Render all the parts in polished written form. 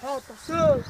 Attention.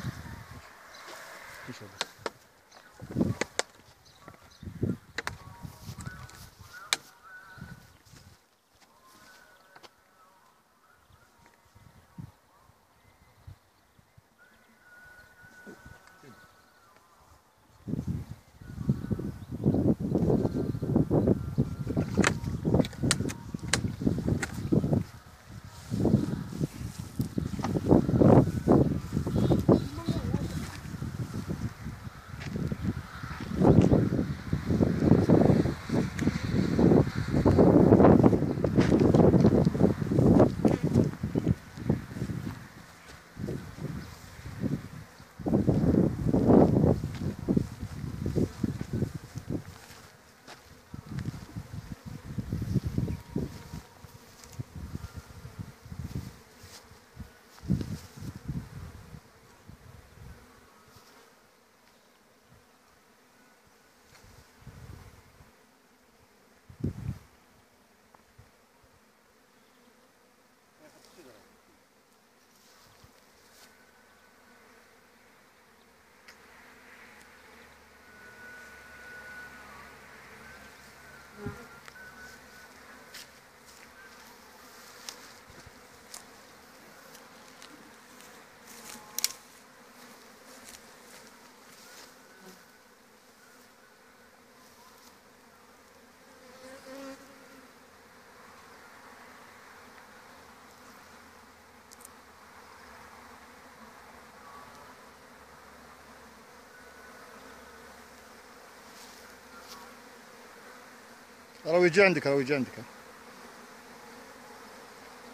راوي عندك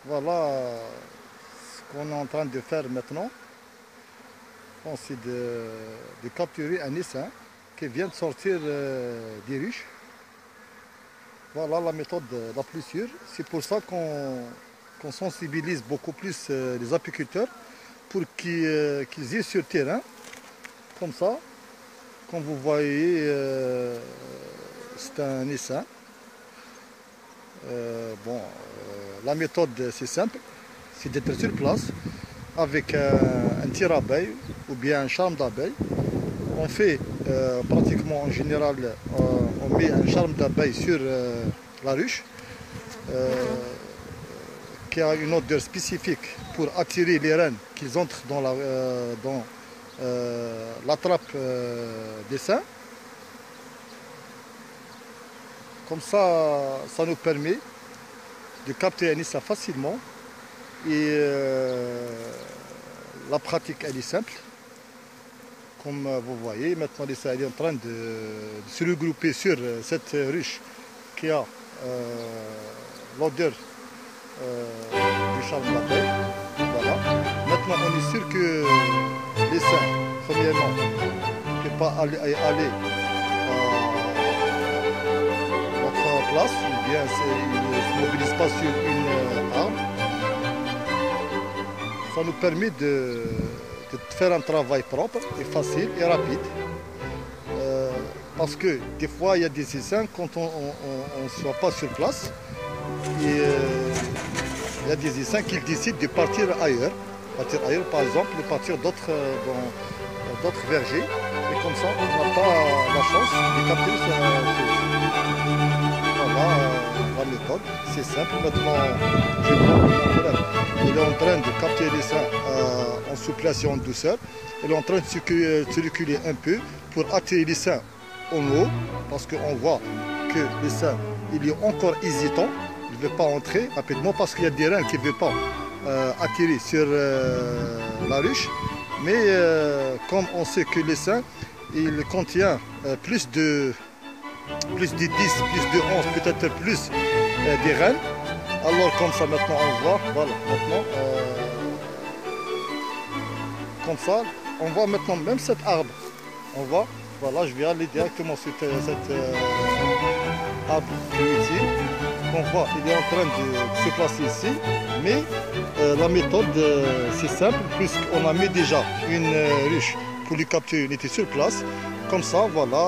Voilà ce qu'on est en train de faire maintenant. Bon, c'est de capturer un essaim qui vient de sortir des ruches. Voilà la méthode la plus sûre. C'est pour ça qu'on sensibilise beaucoup plus les apiculteurs pour qu'ils aient sur terrain. Comme ça, comme vous voyez, c'est un essaim. La méthode c'est simple, c'est d'être sur place avec un tire-abeille ou bien un charme d'abeille. On fait pratiquement en général, on met un charme d'abeille sur la ruche qui a une odeur spécifique pour attirer les reines qu'ils entrent dans la trappe d'essaim. Comme ça, ça nous permet de capter un essaim facilement et la pratique elle est simple. Comme vous voyez, maintenant l'essaim est en train de se regrouper sur cette ruche qui a l'odeur du charme d'abeille. Voilà. Maintenant on est sûr que l'essaim, premièrement, ne peut pas aller place, ou bien il ne se mobilise pas sur une arme. Ça nous permet de faire un travail propre et facile et rapide. Parce que des fois il y a des essaims quand on ne soit pas sur place. Et il y a des essaims qui décident de partir ailleurs. Par exemple, de partir dans d'autres vergers. Et comme ça, on n'a pas la chance de capter la méthode, c'est simple. Maintenant, je vois mon frère, il est en train de capter l'essaim en souplesse et en douceur. Il est en train de se reculer un peu pour attirer l'essaim en haut, parce qu'on voit que l'essaim il est encore hésitant, il ne veut pas entrer rapidement parce qu'il y a des reines qui ne veulent pas attirer sur la ruche. Mais comme on sait que l'essaim il contient plus de 10, plus de 11, peut-être plus des reines. Alors comme ça maintenant on voit, voilà, maintenant comme ça, on voit maintenant même cet arbre. On voit, voilà, je vais aller directement sur cet arbre fruitier. On voit, il est en train de se placer ici, mais la méthode c'est simple, puisqu'on a mis déjà une ruche pour lui capturer, il était sur place. Comme ça, voilà,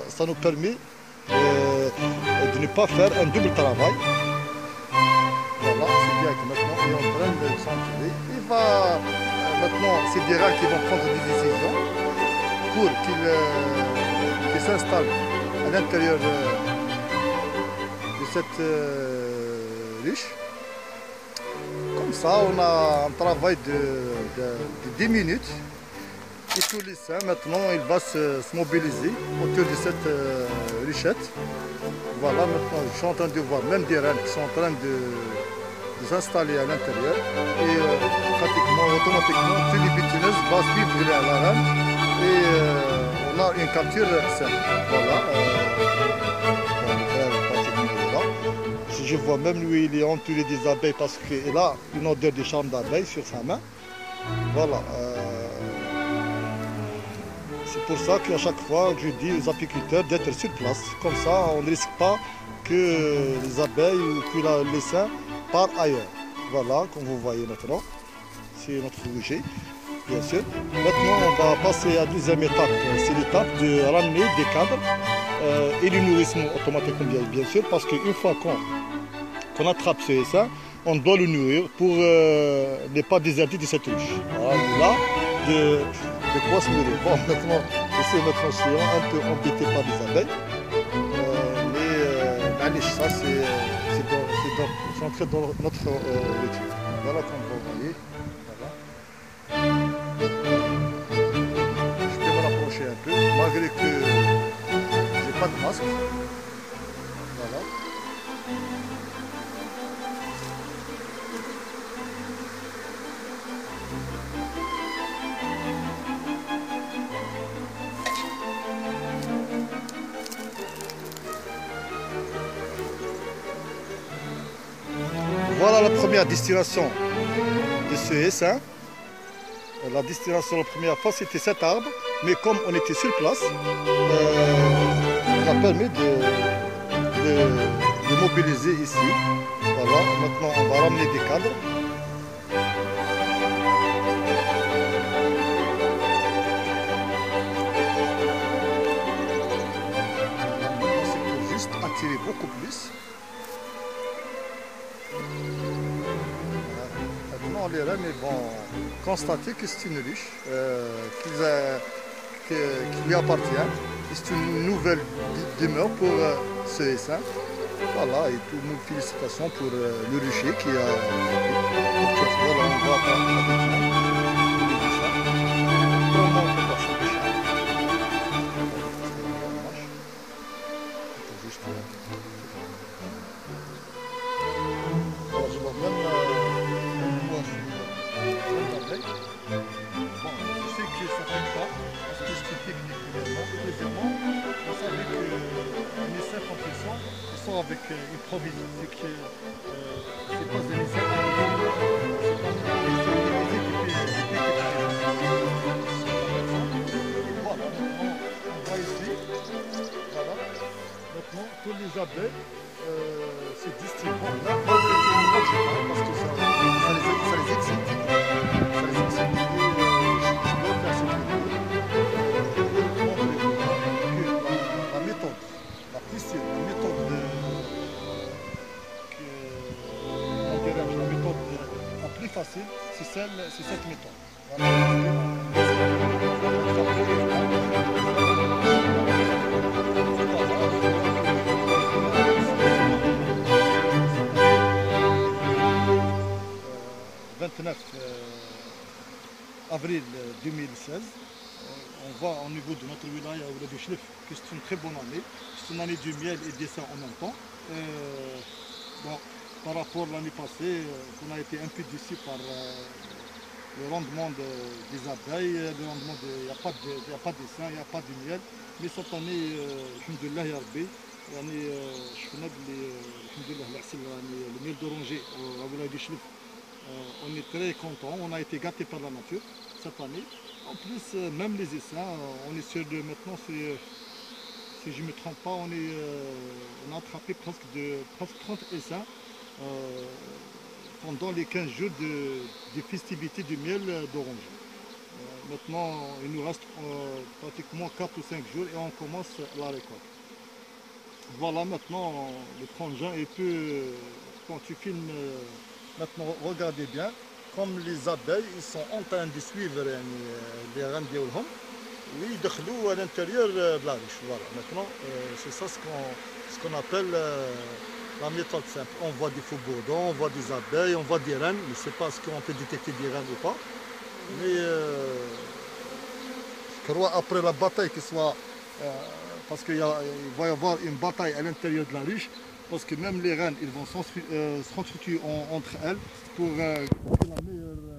ça nous permet de ne pas faire un double travail. Voilà, c'est bien que maintenant il est en train de s'enturer. Il va maintenant, c'est des reins qui vont prendre des décisions pour qu'ils s'installent à l'intérieur de cette ruche. Comme ça, on a un travail de 10 minutes. Et tous les seins, maintenant, il va se mobiliser autour de cette ruchette. Voilà, maintenant, je suis en train de voir même des rennes qui sont en train de s'installer à l'intérieur. Et pratiquement, automatiquement, tous les butineuses vont suivre la reine. Et on a une capture simple. Voilà. On va faire pratiquement là. Je vois même lui, il est entouré des abeilles parce qu'il a une odeur de charme d'abeille sur sa main. Voilà. C'est pour ça qu'à chaque fois, je dis aux apiculteurs d'être sur place. Comme ça, on ne risque pas que les abeilles ou que les seins partent ailleurs. Voilà, comme vous voyez maintenant, c'est notre rouget, bien sûr. Maintenant, on va passer à la deuxième étape. C'est l'étape de ramener des cadres et le nourrissement automatiquement, bien sûr, parce qu'une fois qu'on attrape ce essaim, on doit le nourrir pour ne pas déserter de cette ruche. Voilà, de quoi se nourrir. Bon, maintenant, je suis un peu embêté par les abeilles. Mais ça, c'est entré dans notre routine. Voilà, comme vous voyez. Voilà. Je peux me rapprocher un peu, malgré que je n'ai pas de masque. Voilà. Voilà la première distillation de ce essaim. La distillation la première fois c'était cet arbre, mais comme on était sur place, on a permis de mobiliser ici. Voilà, maintenant on va ramener des cadres. C'est pour juste attirer beaucoup plus. Maintenant, les rennes vont constater que c'est une ruche qui lui appartient. C'est une nouvelle demeure pour ce essaim. Voilà, et toutes nos félicitations pour le rucher qui a... Voilà, on voit pratiquement. Comment on peut passer le chat. Juste là. Alors, je vois même voir bon, je sais que ça ne fait pas, parce que c'est technique premièrement. Deuxièmement, vous savez que les essais quand ils sont avec une provision. C'est que c'est pas des essais qui voilà, maintenant, on voit ici, voilà, maintenant, tous les abeilles se distribuent là, parce que ça les excite. Ça les excite. Je dois faire ce que la méthode, la précieuse, la méthode la méthode la plus facile, c'est cette méthode. Voilà. 29 avril 2016, on voit au niveau de notre wilaya de Chlef que c'est une très bonne année. C'est une année du miel et des seins en même temps. Bon, par rapport à l'année passée, on a été un peu déçu par le rendement des abeilles, le rendement il n'y a pas de seins, il n'y a pas de miel. Mais cette année, alhamdoulilah ya Rabbi, le miel d'oranger au wilaya de Chlef. On est très content, on a été gâtés par la nature cette année. En plus, même les essaims, on est sur maintenant, si je ne me trompe pas, on a attrapé presque 30 essaims pendant les 15 jours de festivités du miel d'orange. Maintenant, il nous reste pratiquement 4 ou 5 jours et on commence la récolte. Voilà, maintenant, le frangin, et puis quand tu filmes, maintenant regardez bien, comme les abeilles, ils sont en train de suivre les reines ديالهم ويدخلوا à l'intérieur de la ruche. Voilà, maintenant, c'est ça ce qu'on appelle la méthode simple. On voit des faux bourdons, on voit des abeilles, on voit des rennes, mais je ne sais pas ce qu'on peut détecter des rennes ou pas. Mais je crois après la bataille qu'il soit, parce qu'il va y avoir une bataille à l'intérieur de la ruche, parce que même les rennes, ils vont s'entretuer entre elles pour la meilleure